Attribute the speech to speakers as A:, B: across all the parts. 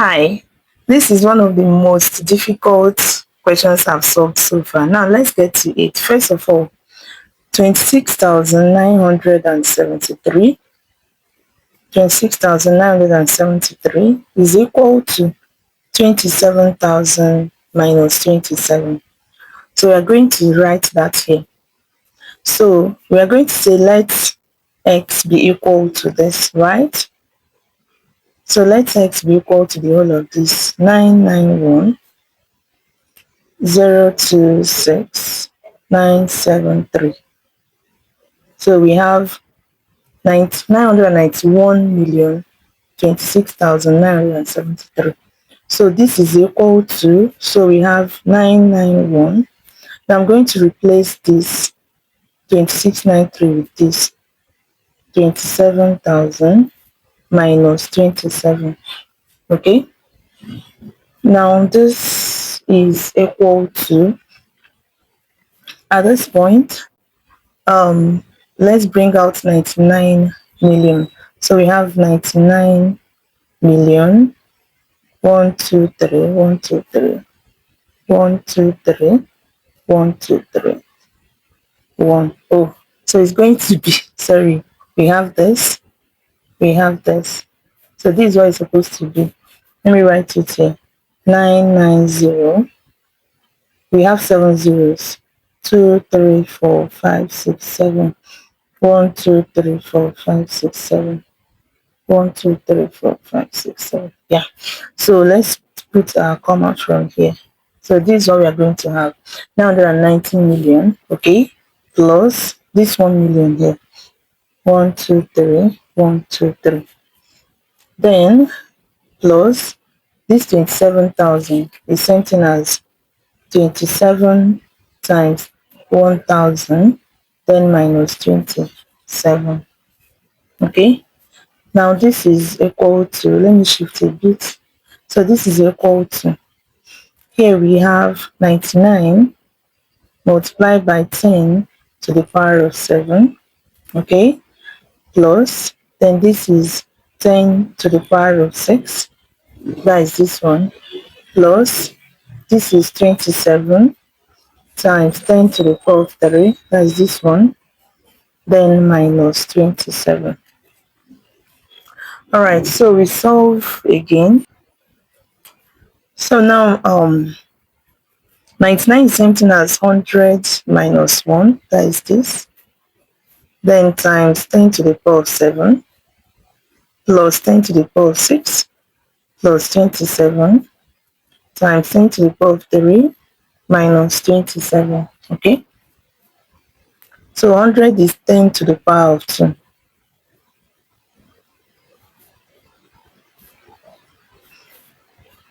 A: Hi, this is one of the most difficult questions I've solved so far. Now let's get to it. First of all, 26,973 26,973 is equal to 27,000 minus 27. So we are going to write that here. So we are going to say let x be equal to this, right? So let x be equal to the whole of this 991,026,973. So we have 991,026,973. So this is equal to, so we have 991. Now I'm going to replace this 2693 with this 27,000 minus 27. Okay. Now this is equal to, at this point, let's bring out 99 million. So we have 99 million, 1 2 3 1 2 3 1 2 3 1 2 3 1. Oh, so it's going to be sorry, we have this, so this is what it's supposed to be. Let me write it here. 990, we have 7 zeros, 2 3 4 5 6 7 1 2 3 4 5 6 7 1 2 3 4 5 6 7. Yeah, so let's put our comma from here. So this is what we are going to have. 919 million, okay, plus this 1 million here. 1 2 3 1 2 3. Then plus this 27,000 is same thing as 27 times 1,000, then minus 27. Okay, now this is equal to, let me shift a bit. So this is equal to, here we have 99 multiplied by 10 to the power of 7. Okay, plus, then this is 10 to the power of 6. That is this one. Plus, this is 27 times 10 to the power of 3. That is this one. Then minus 27. All right, so we solve again. So now 99 is something as 100 minus 1, that is this. Then times 10 to the power of 7 plus 10 to the power of 6 plus 27 times 10 to the power of 3 minus 27. Okay, so 100 is 10 to the power of 2.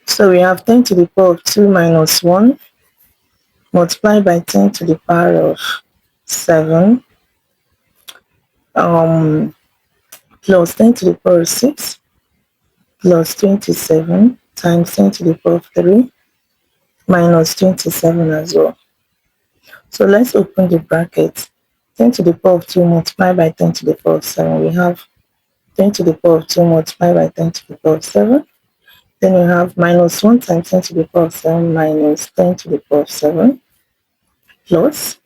A: So we have 10 to the power of 2 minus 1 multiplied by 10 to the power of 7 plus 10 to the power of 6 plus 27 times 10 to the power of 3 minus 27 as well. So let's open the bracket. 10 to the power of 2 multiplied by 10 to the power of 7. We have 10 to the power of 2 multiplied by 10 to the power of 7. Then we have minus 1 times 10 to the power of 7 minus 10 to the power of 7 plus,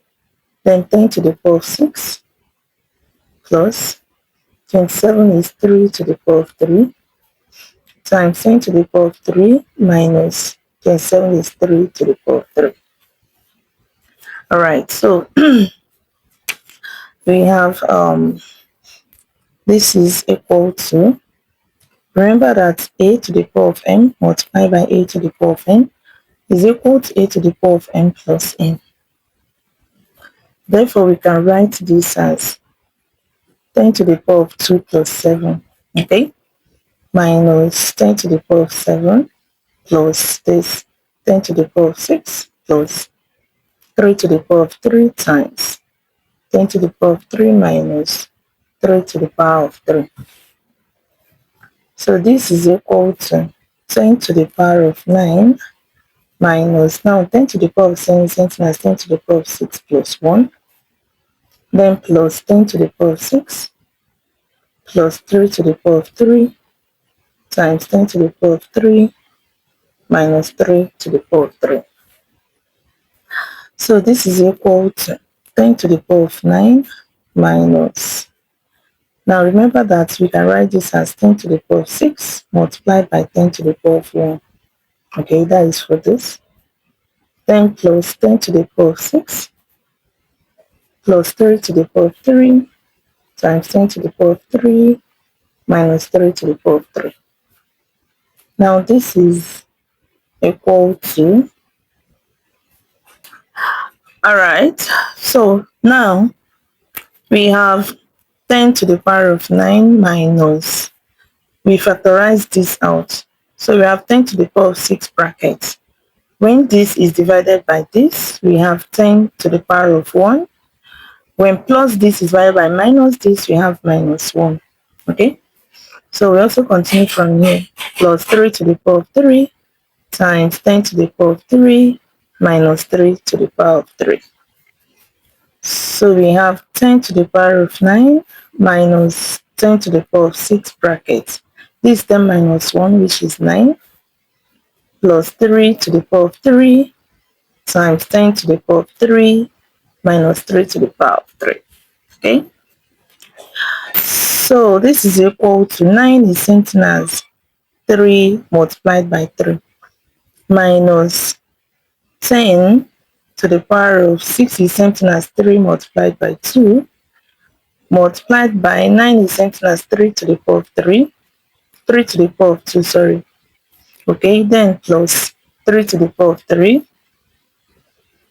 A: then 10 to the power of 6 plus 27 is 3 to the power of 3 times 10 to the power of 3 minus 27 is 3 to the power of 3. All right, so we have this is equal to, remember that a to the power of m multiplied by a to the power of n is equal to a to the power of n plus n. Therefore, we can write this as 10 to the power of 2 plus 7, okay, minus 10 to the power of 7 plus this 10 to the power of 6 plus 3 to the power of 3 times 10 to the power of 3 minus 3 to the power of 3. So this is equal to 10 to the power of 9 minus, now 10 to the power of 7 is 10 to the power of 6 plus 1, then plus 10 to the power of 6 plus 3 to the power of 3 times 10 to the power of 3 minus 3 to the power of 3. So this is equal to 10 to the power of 9 minus. Now remember that we can write this as 10 to the power of 6 multiplied by 10 to the power of 1. Okay, that is for this. 10 plus 10 to the power of 6 plus 3 to the power of 3 times 10 to the power of 3 minus 3 to the power of 3. Now this is equal to, alright, so now we have 10 to the power of 9 minus, we factorize this out. So we have 10 to the power of 6 brackets. When this is divided by this, we have 10 to the power of 1. When plus this is divided by minus this, we have minus 1. Okay? So we also continue from here. Plus 3 to the power of 3 times 10 to the power of 3 minus 3 to the power of 3. So we have 10 to the power of 9 minus 10 to the power of 6 brackets. This is 10 minus 1, which is 9, plus 3 to the power of 3 times 10 to the power of 3 minus 3 to the power of 3. Okay? So this is equal to 9 is something as 3 multiplied by 3 minus 10 to the power of 6 is something as 3 multiplied by 2 multiplied by 9 is something as 3 to the power of 3 to the power of 2, sorry. Okay, then plus 3 to the power of 3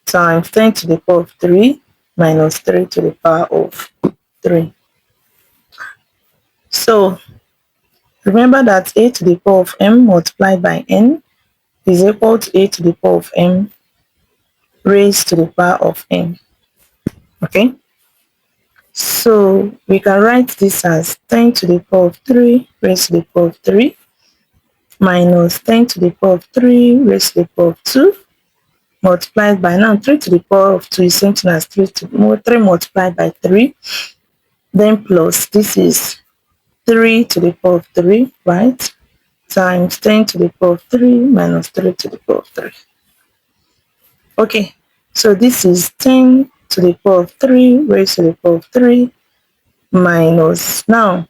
A: times 10 to the power of 3 minus 3 to the power of 3. So remember that a to the power of m multiplied by n is equal to a to the power of m raised to the power of n. Okay, so we can write this as 10 to the power of 3 raised to the power of 3 minus 10 to the power of 3 raised to the power of 2 multiplied by, now 3 to the power of 2 is something as 3 multiplied by 3, then plus this is 3 to the power of 3, right, times 10 to the power of 3 minus 3 to the power of 3. Okay, so this is 10 to the power of 3 raised to the power of 3 minus, now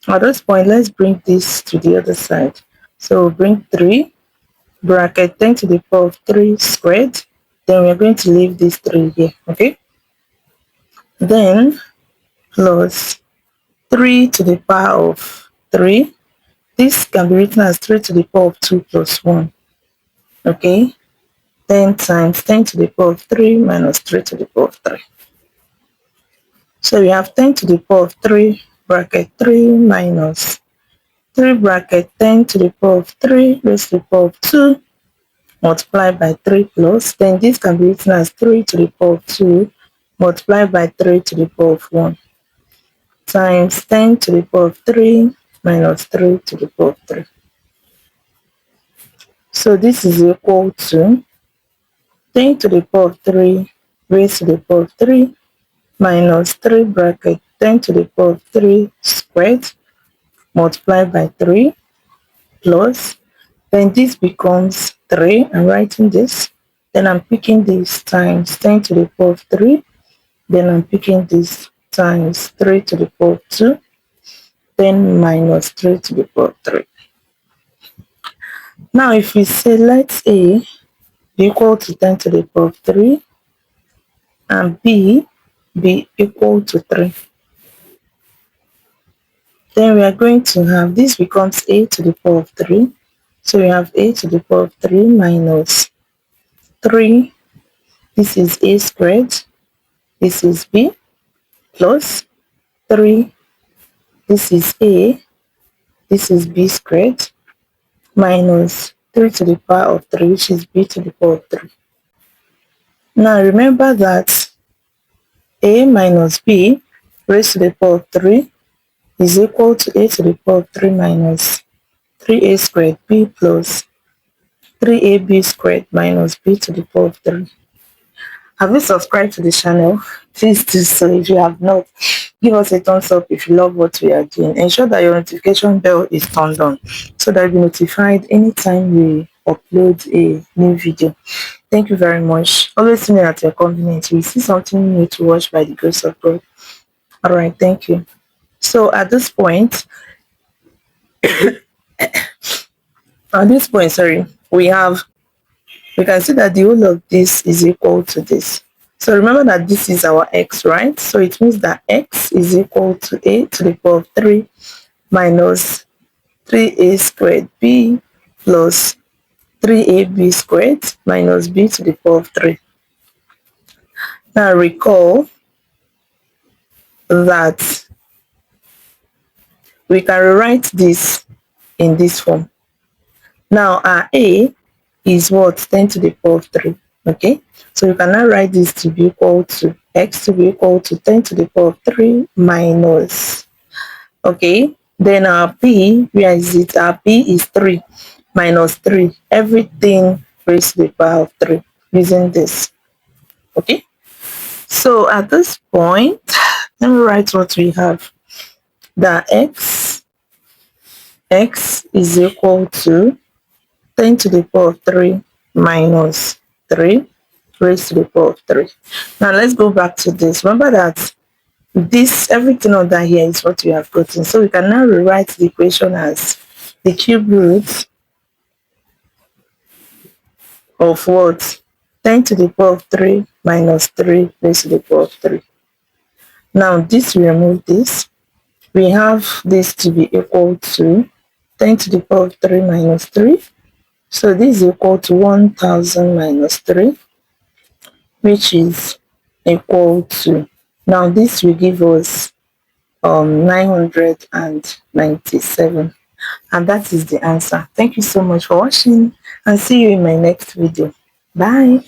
A: at this point let's bring this to the other side. So bring 3 bracket 10 to the power of 3 squared, then we're going to leave this 3 here. Okay, then plus 3 to the power of 3, this can be written as 3 to the power of 2 plus 1. Okay, then times 10 to the power of 3 minus 3 to the power of 3. So we have 10 to the power of 3 bracket 3 minus 3 bracket 10 to the power of 3 raised to the power of 2 multiplied by 3 plus, then this can be written as 3 to the power of 2 multiplied by 3 to the power of 1 times 10 to the power of 3 minus 3 to the power of 3. So this is equal to 10 to the power of 3 raised to the power of 3 minus 3 bracket 10 to the power of 3 squared multiplied by 3 plus, then this becomes 3. I'm writing this, then I'm picking this times 10 to the power of 3, then I'm picking this times 3 to the power of 2, then minus 3 to the power of 3. Now if we say let A be equal to 10 to the power of 3 and B be equal to 3, then we are going to have this becomes A to the power of 3. So we have A to the power of 3 minus 3. This is A squared. This is B plus 3. This is A. This is B squared minus 3 to the power of 3, which is B to the power of 3. Now remember that A minus B raised to the power of 3 is equal to A to the power of 3 minus 3A squared B plus 3AB squared minus B to the power of 3. Have you subscribed to the channel? Please do so if you have not. Give us a thumbs up if you love what we are doing. Ensure that your notification bell is turned on so that you'll be notified anytime we upload a new video. Thank you very much. Always tune in at your convenience. We see something new to watch by the grace of God. All right, thank you. So sorry, we can see that the whole of this is equal to this. So remember that this is our x, right? So it means that x is equal to a to the power of 3 minus 3a squared b plus 3ab squared minus b to the power of 3. Now recall that we can rewrite this in this form. Now our a is what? 10 to the power of 3. Okay, so you can now write this to be equal to x to be equal to 10 to the power of 3 minus, okay, then our p, where is it? Our p is 3 minus 3, everything raised to the power of 3 using this. Okay, so at this point, let me write what we have. That x is equal to 10 to the power of 3 minus 3 raised to the power of 3. Now let's go back to this. Remember that this, everything under here is what we have gotten. So we can now rewrite the equation as the cube root of what? 10 to the power of 3 minus 3 raised to the power of 3. Now this, we remove this. We have this to be equal to 10 to the power of 3 minus 3. So this is equal to 1000 minus 3, which is equal to, now this will give us 997, and that is the answer. Thank you so much for watching, and see you in my next video. Bye.